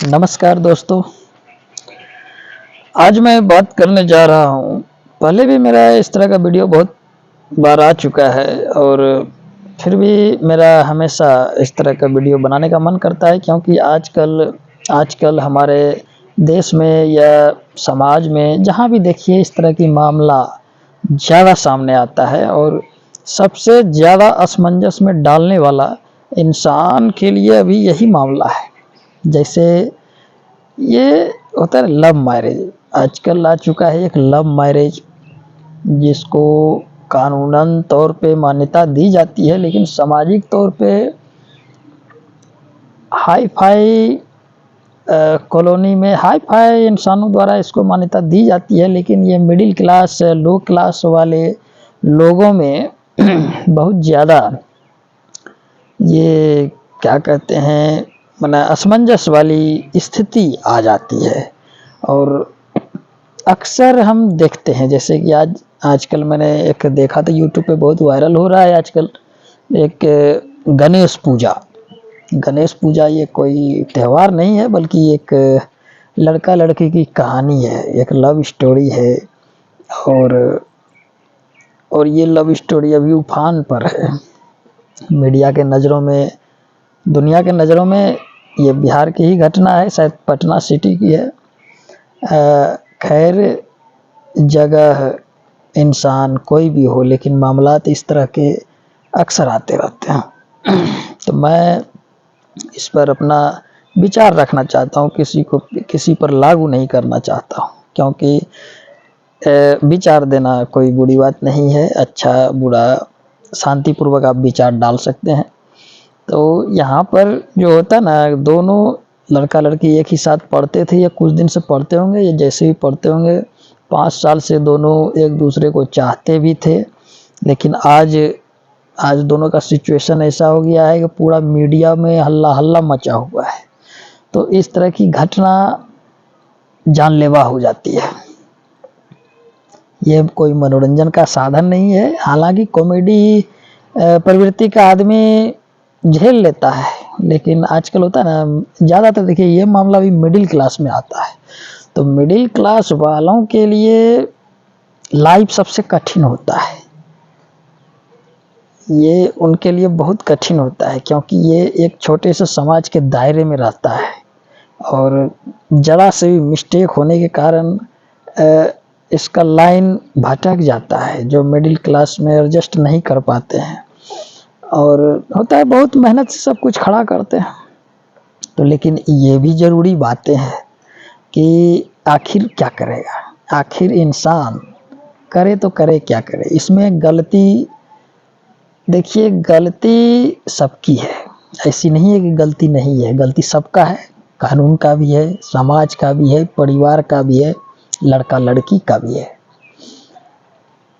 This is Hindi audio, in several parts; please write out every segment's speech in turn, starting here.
नमस्कार दोस्तों। आज मैं बात करने जा रहा हूँ। पहले भी मेरा इस तरह का वीडियो बहुत बार आ चुका है और फिर भी मेरा हमेशा इस तरह का वीडियो बनाने का मन करता है, क्योंकि आजकल आजकल हमारे देश में या समाज में जहाँ भी देखिए इस तरह की मामला ज़्यादा सामने आता है और सबसे ज़्यादा असमंजस में डालने वाला इंसान के लिए अभी यही मामला है। जैसे ये होता है लव मैरिज, आजकल आ चुका है एक लव मैरिज, जिसको कानूनन तौर पे मान्यता दी जाती है, लेकिन सामाजिक तौर पे हाई फाई कॉलोनी में हाई फाई इंसानों द्वारा इसको मान्यता दी जाती है। लेकिन ये मिडिल क्लास लो क्लास वाले लोगों में बहुत ज़्यादा ये क्या कहते हैं माने असमंजस वाली स्थिति आ जाती है। और अक्सर हम देखते हैं, जैसे कि आजकल मैंने एक देखा था यूट्यूब पे, बहुत वायरल हो रहा है आजकल, एक गणेश पूजा। गणेश पूजा ये कोई त्यौहार नहीं है, बल्कि एक लड़का लड़की की कहानी है, एक लव स्टोरी है। और ये लव स्टोरी अभी उफान पर है मीडिया के नज़रों में, दुनिया के नज़रों में। ये बिहार की ही घटना है, शायद पटना सिटी की है। खैर, जगह इंसान कोई भी हो, लेकिन मामलात इस तरह के अक्सर आते रहते हैं। तो मैं इस पर अपना विचार रखना चाहता हूँ, किसी पर लागू नहीं करना चाहता हूँ, क्योंकि विचार देना कोई बुरी बात नहीं है। अच्छा बुरा शांतिपूर्वक आप विचार डाल सकते हैं। तो यहाँ पर जो होता है ना, दोनों लड़का लड़की एक ही साथ पढ़ते थे, या कुछ दिन से पढ़ते होंगे, या जैसे भी पढ़ते होंगे, 5 साल से दोनों एक दूसरे को चाहते भी थे। लेकिन आज दोनों का सिचुएशन ऐसा हो गया है कि पूरा मीडिया में हल्ला हल्ला मचा हुआ है। तो इस तरह की घटना जानलेवा हो जाती है। ये कोई मनोरंजन का साधन नहीं है। हालांकि कॉमेडी प्रवृत्ति का आदमी झेल लेता है, लेकिन आजकल होता है ना, ज़्यादातर देखिए ये मामला भी मिडिल क्लास में आता है। तो मिडिल क्लास वालों के लिए लाइफ सबसे कठिन होता है। ये उनके लिए बहुत कठिन होता है, क्योंकि ये एक छोटे से समाज के दायरे में रहता है और ज़रा से भी मिस्टेक होने के कारण इसका लाइन भटक जाता है, जो मिडिल क्लास में एडजस्ट नहीं कर पाते हैं। और होता है बहुत मेहनत से सब कुछ खड़ा करते हैं। तो लेकिन ये भी ज़रूरी बातें हैं कि आखिर क्या करेगा, आखिर इंसान करे तो करे क्या करे। इसमें गलती, देखिए गलती सबकी है, ऐसी नहीं है कि गलती नहीं है, गलती सबका है। कानून का भी है, समाज का भी है, परिवार का भी है, लड़का लड़की का भी है,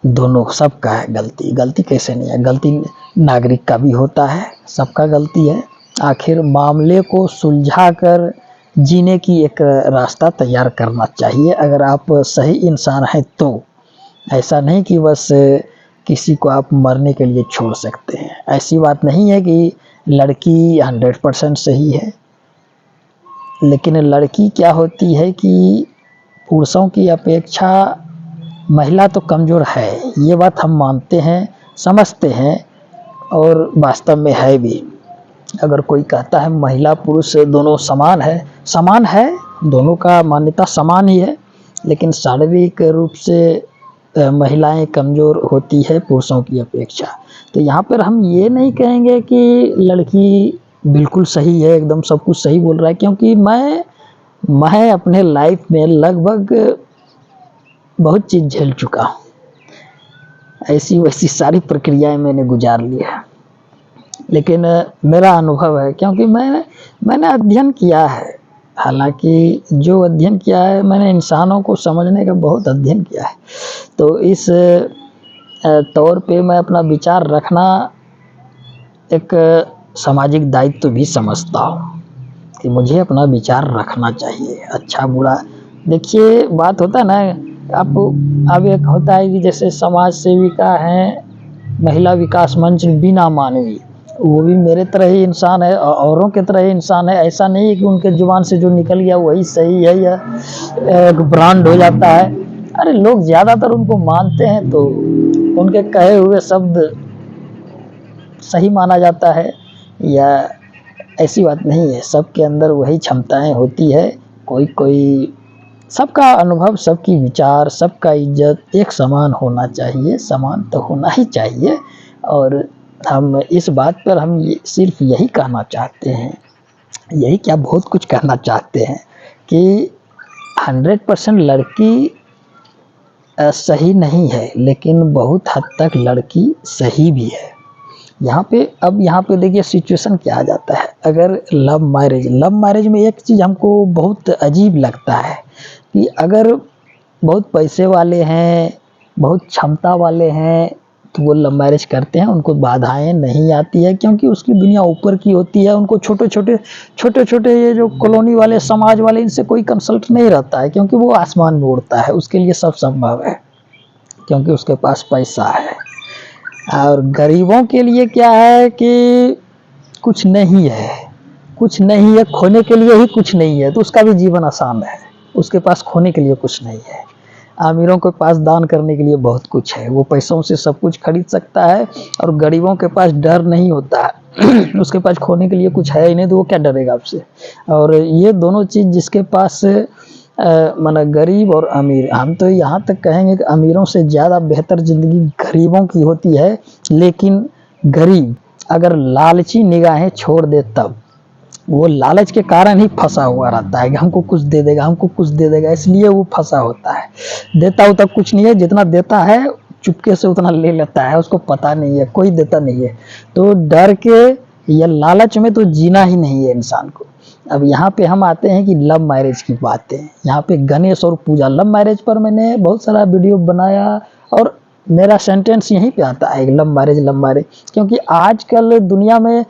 दोनों सबका है गलती। गलती कैसे नहीं है, गलती नागरिक का भी होता है, सबका गलती है। आखिर मामले को सुलझा कर जीने की एक रास्ता तैयार करना चाहिए, अगर आप सही इंसान हैं तो। ऐसा नहीं कि बस किसी को आप मरने के लिए छोड़ सकते हैं। ऐसी बात नहीं है कि लड़की 100% सही है, लेकिन लड़की क्या होती है कि पुरुषों की अपेक्षा महिला तो कमज़ोर है, ये बात हम मानते हैं, समझते हैं, और वास्तव में है भी। अगर कोई कहता है महिला पुरुष दोनों समान है, दोनों का मान्यता समान ही है, लेकिन शारीरिक रूप से महिलाएं कमज़ोर होती है पुरुषों की अपेक्षा। तो यहाँ पर हम ये नहीं कहेंगे कि लड़की बिल्कुल सही है, एकदम सब कुछ सही बोल रहा है, क्योंकि मैं अपने लाइफ में लगभग बहुत चीज़ झेल चुका हूँ। ऐसी वैसी सारी प्रक्रियाएं मैंने गुजार ली है। लेकिन मेरा अनुभव है, क्योंकि मैंने अध्ययन किया है। हालांकि जो अध्ययन किया है, मैंने इंसानों को समझने का बहुत अध्ययन किया है। तो इस तौर पे मैं अपना विचार रखना एक सामाजिक दायित्व भी समझता हूँ कि मुझे अपना विचार रखना चाहिए, अच्छा बुरा। देखिए बात होता है ना, अब एक होता है कि जैसे समाज सेविका हैं, महिला विकास मंच बीना मानवी, वो भी मेरे तरह ही इंसान है, औरों की तरह ही इंसान है। ऐसा नहीं है कि उनके जुबान से जो निकल गया वही सही है या एक ब्रांड हो जाता है। अरे लोग ज़्यादातर उनको मानते हैं तो उनके कहे हुए शब्द सही माना जाता है, या ऐसी बात नहीं है। सबके अंदर वही क्षमताएं होती है। कोई कोई सबका अनुभव, सबकी विचार, सबका इज्जत एक समान होना चाहिए, समान तो होना ही चाहिए। और हम इस बात पर हम सिर्फ यही कहना चाहते हैं, यही क्या बहुत कुछ कहना चाहते हैं कि 100% लड़की सही नहीं है, लेकिन बहुत हद तक लड़की सही भी है। यहाँ पे देखिए सिचुएशन क्या आ जाता है। अगर लव मैरिज में एक चीज़ हमको बहुत अजीब लगता है कि अगर बहुत पैसे वाले हैं, बहुत क्षमता वाले हैं, तो वो लव मैरिज करते हैं, उनको बाधाएं नहीं आती है क्योंकि उसकी दुनिया ऊपर की होती है। उनको छोटे छोटे ये जो कॉलोनी वाले, समाज वाले, इनसे कोई कंसल्ट नहीं रहता है क्योंकि वो आसमान में उड़ता है, उसके लिए सब संभव है क्योंकि उसके पास पैसा है। और गरीबों के लिए क्या है कि कुछ नहीं है, कुछ नहीं है, खोने के लिए ही कुछ नहीं है, तो उसका भी जीवन आसान है। उसके पास खोने के लिए कुछ नहीं है। अमीरों के पास दान करने के लिए बहुत कुछ है, वो पैसों से सब कुछ खरीद सकता है। और गरीबों के पास डर नहीं होता है उसके पास खोने के लिए कुछ है ही नहीं, तो वो क्या डरेगा आपसे। और ये दोनों चीज़ जिसके पास माना गरीब और अमीर, हम तो यहाँ तक कहेंगे कि अमीरों से ज़्यादा बेहतर ज़िंदगी गरीबों की होती है। लेकिन गरीब अगर लालची निगाहें छोड़ दे तब, वो लालच के कारण ही फंसा हुआ रहता है कि हमको कुछ दे देगा, हमको कुछ दे देगा, इसलिए वो फंसा होता है। देता उतना कुछ नहीं है, जितना देता है चुपके से उतना ले लेता है, उसको पता नहीं है, कोई देता नहीं है। तो डर के या लालच में तो जीना ही नहीं है इंसान को। अब यहाँ पे हम आते हैं कि लव मैरिज की बातें, यहाँ पे गणेश और पूजा। लव मैरिज पर मैंने बहुत सारा वीडियो बनाया और मेरा सेंटेंस यहीं पे आता है, लव मैरिज, क्योंकि आजकल दुनिया में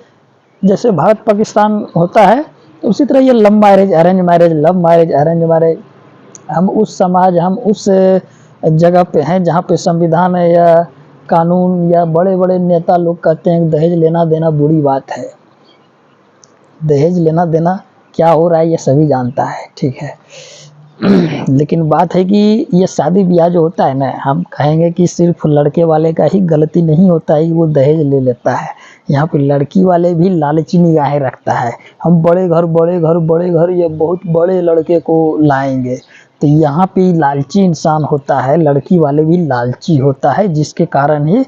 जैसे भारत पाकिस्तान होता है, तो उसी तरह ये love marriage arrange marriage, love marriage arrange marriage. हम उस समाज, हम उस जगह पे हैं जहाँ पे संविधान है या कानून या बड़े बड़े नेता लोग कहते हैं दहेज लेना देना बुरी बात है। दहेज लेना देना क्या हो रहा है ये सभी जानता है, ठीक है। लेकिन बात है कि ये शादी ब्याह जो होता है ना, हम कहेंगे कि सिर्फ लड़के वाले का ही गलती नहीं होता है कि वो दहेज ले लेता है। यहाँ पे लड़की वाले भी लालची निगाहें रखता है। हम बड़े घर ये बहुत बड़े लड़के को लाएंगे, तो यहाँ पे लालची इंसान होता है, लड़की वाले भी लालची होता है, जिसके कारण ही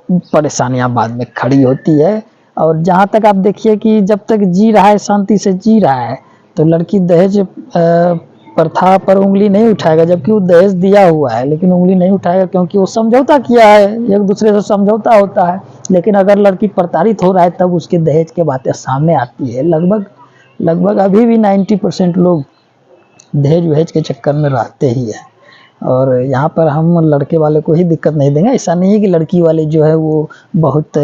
परेशानियां बाद में खड़ी होती है। और जहाँ तक आप देखिए कि जब तक जी रहा है, शांति से जी रहा है, तो लड़की दहेज प्रथा पर उंगली नहीं उठाएगा, जबकि वो दहेज दिया हुआ है लेकिन उंगली नहीं उठाएगा क्योंकि वो समझौता किया है, एक दूसरे से समझौता होता है। लेकिन अगर लड़की प्रताड़ित हो रहा है तब उसके दहेज के बातें सामने आती है। लगभग अभी भी 90% लोग दहेज वहेज के चक्कर में रहते ही है। और यहाँ पर हम लड़के वाले को ही दिक्कत नहीं देंगे। ऐसा नहीं है कि लड़की वाले जो है वो बहुत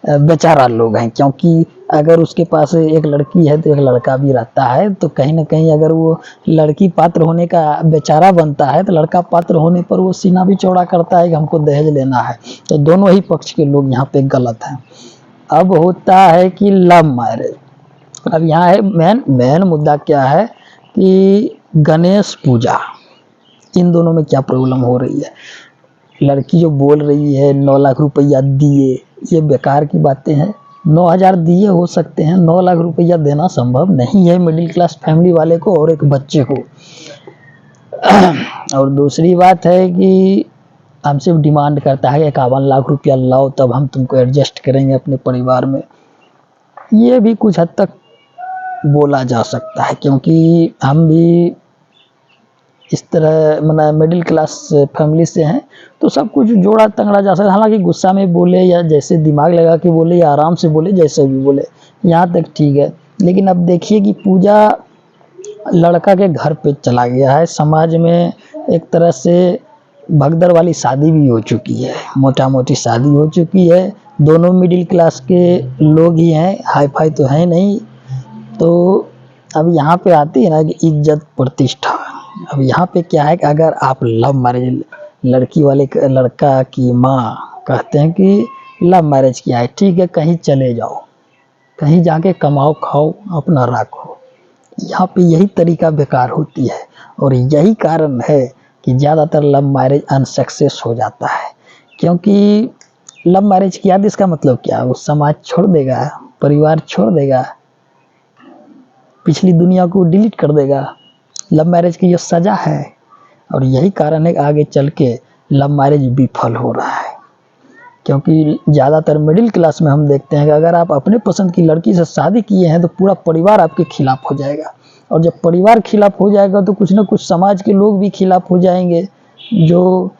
बेचारा लोग हैं, क्योंकि अगर उसके पास एक लड़की है तो एक लड़का भी रहता है, तो कहीं ना कहीं अगर वो लड़की पात्र होने का बेचारा बनता है तो लड़का पात्र होने पर वो सीना भी चौड़ा करता है कि हमको दहेज लेना है। तो दोनों ही पक्ष के लोग यहाँ पे गलत हैं। अब होता है कि लव मैरिज। अब यहाँ है मेन मुद्दा क्या है कि गणेश पूजा, इन दोनों में क्या प्रॉब्लम हो रही है। लड़की जो बोल रही है 9 लाख रुपया दिए, ये बेकार की बातें हैं। 9,000 दिए हो सकते हैं, 9 लाख रुपया देना संभव नहीं है मिडिल क्लास फैमिली वाले को और एक बच्चे को। और दूसरी बात है कि हमसे डिमांड करता है 51 लाख रुपया लाओ तब हम तुमको एडजस्ट करेंगे अपने परिवार में। ये भी कुछ हद तक बोला जा सकता है, क्योंकि हम भी इस तरह मना मिडिल क्लास फैमिली से हैं, तो सब कुछ जोड़ा तंगड़ा जा सकता है। हालांकि गुस्सा में बोले या जैसे दिमाग लगा के बोले या आराम से बोले, जैसे भी बोले, यहाँ तक ठीक है। लेकिन अब देखिए कि पूजा लड़का के घर पे चला गया है। समाज में एक तरह से भगदड़ वाली शादी भी हो चुकी है, मोटा मोटी शादी हो चुकी है। दोनों मिडिल क्लास के लोग ही हैं, हाई फाई तो है नहीं। तो अब यहाँ पे आती है ना कि इज्जत प्रतिष्ठा। अब यहाँ पे क्या है कि अगर आप लव मैरिज, लड़की वाले लड़का की माँ कहते हैं कि लव मैरिज किया है, ठीक है, कहीं चले जाओ, कहीं जाके कमाओ खाओ अपना राखो। यहाँ पे यही तरीका बेकार होती है और यही कारण है कि ज़्यादातर लव मैरिज अनसक्सेस हो जाता है। क्योंकि लव मैरिज किया तो इसका मतलब क्या, वो समाज छोड़ देगा, परिवार छोड़ देगा, पिछली दुनिया को डिलीट कर देगा। लव मैरिज की जो सज़ा है, और यही कारण है आगे चल के लव मैरिज विफल हो रहा है। क्योंकि ज़्यादातर मिडिल क्लास में हम देखते हैं कि अगर आप अपने पसंद की लड़की से शादी किए हैं तो पूरा परिवार आपके खिलाफ हो जाएगा, और जब परिवार खिलाफ हो जाएगा तो कुछ ना कुछ समाज के लोग भी खिलाफ हो जाएंगे। जो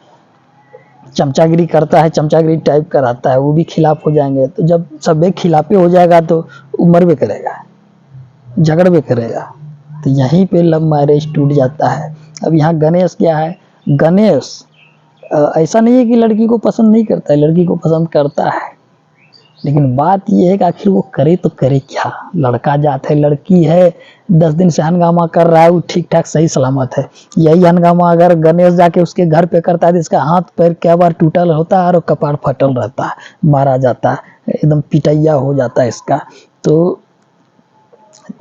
चमचागिरी करता है, चमचागिरी टाइप का रहता है, वो भी खिलाफ हो जाएंगे। तो जब सब एक खिलाफे हो जाएगा तो उमर भी करेगा, झगड़ भी करेगा। तो यहीं पे लव मैरिज टूट जाता है। अब यहाँ गणेश क्या है, गणेश ऐसा नहीं है कि लड़की को पसंद नहीं करता है, लड़की को पसंद करता है, लेकिन बात यह है कि आखिर वो करे तो करे क्या। लड़का जात है, लड़की है, 10 दिन से हंगामा कर रहा है, वो ठीक ठाक सही सलामत है। यही हंगामा अगर गणेश जाके उसके घर पे करता है तो इसका हाथ पैर क्या बार टूटल होता है और कपार फटल रहता है, मारा जाता है, एकदम पिटैया हो जाता है इसका। तो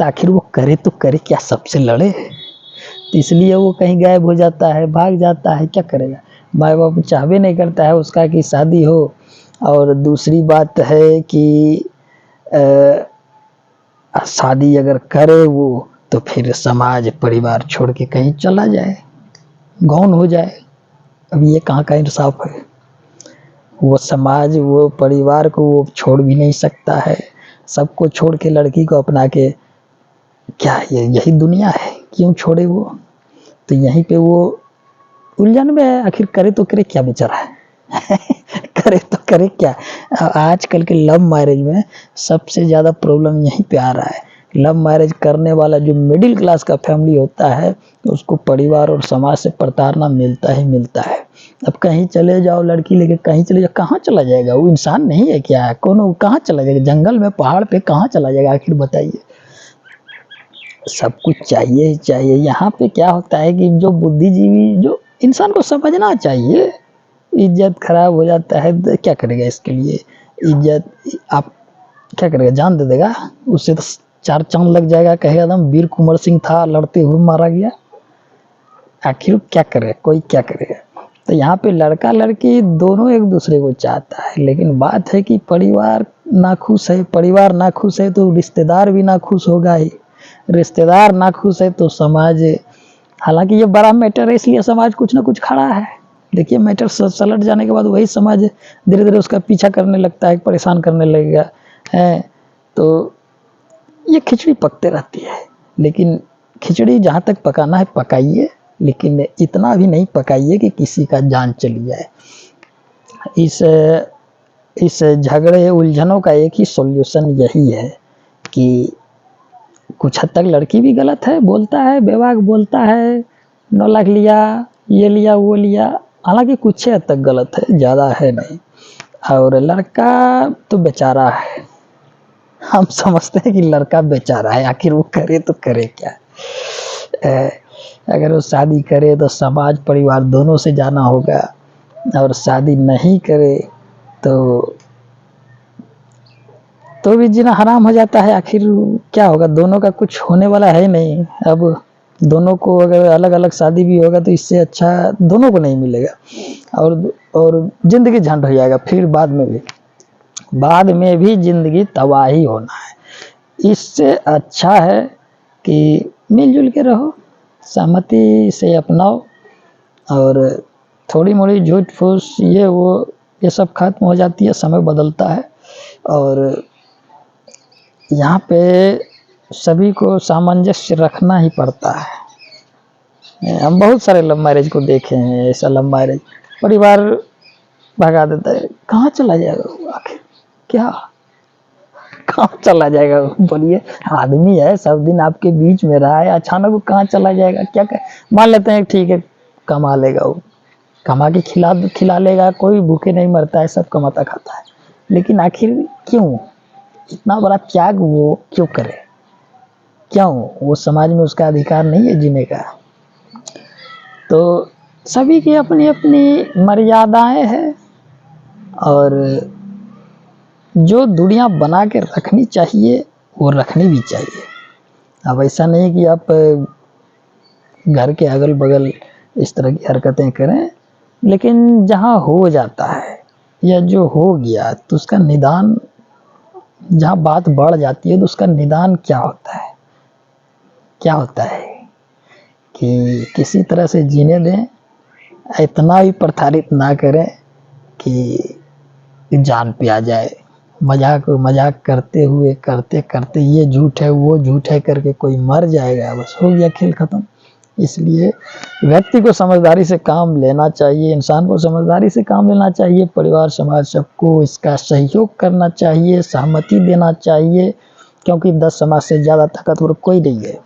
आखिर वो करे तो करे क्या, सबसे लड़े। तो इसलिए वो कहीं गायब हो जाता है, भाग जाता है, क्या करेगा। माँ बाप चाहबे नहीं करता है उसका कि शादी हो। और दूसरी बात है कि शादी अगर करे वो तो फिर समाज परिवार छोड़ के कहीं चला जाए, गौन हो जाए। अब ये कहाँ का इंसाफ है। वो समाज, वो परिवार को वो छोड़ भी नहीं सकता है, सबको छोड़ के लड़की को अपना के, क्या ये यही दुनिया है, क्यों छोड़े वो। तो यहीं पे वो उलझन में है, आखिर करे तो करे क्या बेचारा है करे तो करे क्या। आजकल के लव मैरिज में सबसे ज़्यादा प्रॉब्लम यहीं पे आ रहा है। लव मैरिज करने वाला जो मिडिल क्लास का फैमिली होता है उसको परिवार और समाज से प्रताड़ना मिलता ही मिलता है। अब कहीं चले जाओ, लड़की लेके कहीं चले जाओ, कहाँ चला जाएगा वो, इंसान नहीं है क्या, कौन, कहाँ चला जाएगा, जंगल में पहाड़ पे कहाँ चला जाएगा, आखिर बताइए। सब कुछ चाहिए ही चाहिए। यहाँ पे क्या होता है कि जो बुद्धिजीवी, जो इंसान को समझना चाहिए, इज्जत खराब हो जाता है तो क्या करेगा इसके लिए। इज्जत आप क्या करेगा, जान दे देगा, उससे तो 4 चांद लग जाएगा, कहेगा एकदम वीर कुंवर सिंह था, लड़ते हुए मारा गया। आखिर क्या करे, कोई क्या करेगा। तो यहाँ पे लड़का लड़की दोनों एक दूसरे को चाहता है, लेकिन बात है कि परिवार नाखुश है, परिवार नाखुश है तो रिश्तेदार भी नाखुश होगा ही, रिश्तेदार नाखुश है तो समाज। हालांकि ये बड़ा मैटर है, इसलिए समाज कुछ ना कुछ खड़ा है। देखिए मैटर सलट जाने के बाद वही समाज धीरे धीरे उसका पीछा करने लगता है, परेशान करने लगेगा है। तो ये खिचड़ी पकते रहती है, लेकिन खिचड़ी जहाँ तक पकाना है पकाइए, लेकिन इतना भी नहीं पकाइए कि किसी का जान चली जाए। इस झगड़े उलझनों का एक ही सॉल्यूशन यही है कि कुछ हद तक लड़की भी गलत है, बोलता है बेवाक बोलता है, 9 लाख लिया, ये लिया वो लिया, हालांकि कुछ हद तक गलत है, ज़्यादा है नहीं। और लड़का तो बेचारा है, हम समझते हैं कि लड़का बेचारा है, आखिर वो करे तो करे क्या। अगर वो शादी करे तो समाज परिवार दोनों से जाना होगा, और शादी नहीं करे तो भी जीना हराम हो जाता है। आखिर क्या होगा, दोनों का कुछ होने वाला है नहीं। अब दोनों को अगर अलग अलग शादी भी होगा तो इससे अच्छा दोनों को नहीं मिलेगा, और जिंदगी झंड हो जाएगा। फिर बाद में भी जिंदगी तबाही होना है। इससे अच्छा है कि मिलजुल के रहो, सहमति से अपनाओ, और थोड़ी मोड़ी झूठ फूस ये सब खत्म हो जाती है, समय बदलता है। और यहाँ पे सभी को सामंजस्य रखना ही पड़ता है। हम बहुत सारे लव मैरिज को देखे हैं, ऐसा लव मैरिज परिवार भगा देता है, कहाँ चला जाएगा वो, आखिर क्या, कहाँ चला जाएगा वो, बोलिए। आदमी है, सब दिन आपके बीच में रहा है, अचानक वो कहाँ चला जाएगा, क्या मान लेते हैं ठीक है कमा लेगा, वो कमा के खिला लेगा, कोई भूखे नहीं मरता है, सब कमाता खाता है, लेकिन आखिर क्यों इतना बड़ा त्याग वो क्यों करे, क्यों, वो समाज में उसका अधिकार नहीं है जीने का। तो सभी की अपनी अपनी मर्यादाएं हैं, और जो दूरियां बना के रखनी चाहिए वो रखनी भी चाहिए। अब ऐसा नहीं कि आप घर के अगल बगल इस तरह की हरकतें करें, लेकिन जहाँ हो जाता है या जो हो गया तो उसका निदान, जहाँ बात बढ़ जाती है तो उसका निदान क्या होता है, क्या होता है कि किसी तरह से जीने दें, इतना भी प्रताड़ित ना करें कि जान पे आ जाए। मजाक मजाक करते हुए करते करते ये झूठ है वो झूठ है करके कोई मर जाएगा, बस हो गया खेल खत्म। इसलिए व्यक्ति को समझदारी से काम लेना चाहिए, इंसान को समझदारी से काम लेना चाहिए, परिवार समाज सबको इसका सहयोग करना चाहिए, सहमति देना चाहिए, क्योंकि 10 समाज से ज़्यादा ताकतवर कोई नहीं है,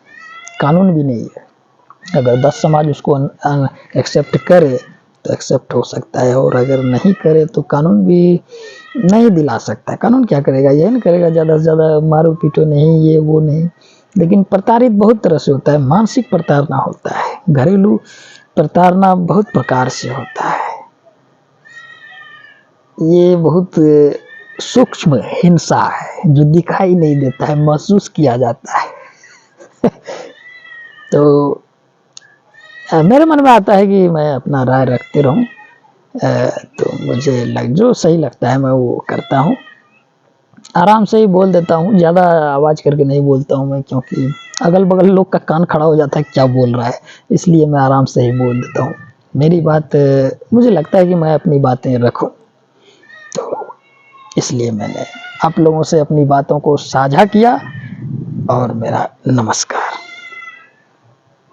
कानून भी नहीं है। अगर 10 समाज उसको एक्सेप्ट करे तो एक्सेप्ट हो सकता है, और अगर नहीं करे तो कानून भी नहीं दिला सकता। कानून क्या करेगा, यही नहीं करेगा ज़्यादा से ज़्यादा मारो पीटो नहीं, ये वो नहीं। लेकिन प्रताड़ित बहुत तरह से होता है, मानसिक प्रताड़ना होता है, घरेलू प्रताड़ना बहुत प्रकार से होता है। ये बहुत सूक्ष्म हिंसा है जो दिखाई नहीं देता है, महसूस किया जाता है। तो मेरे मन में आता है कि मैं अपना राय रखते रहूं, तो मुझे जो सही लगता है मैं वो करता हूँ। आराम से ही बोल देता हूँ, ज़्यादा आवाज़ करके नहीं बोलता हूँ मैं, क्योंकि अगल बगल लोग का कान खड़ा हो जाता है क्या बोल रहा है, इसलिए मैं आराम से ही बोल देता हूँ। मेरी बात, मुझे लगता है कि मैं अपनी बातें रखूँ, तो इसलिए मैंने आप लोगों से अपनी बातों को साझा किया। और मेरा नमस्कार।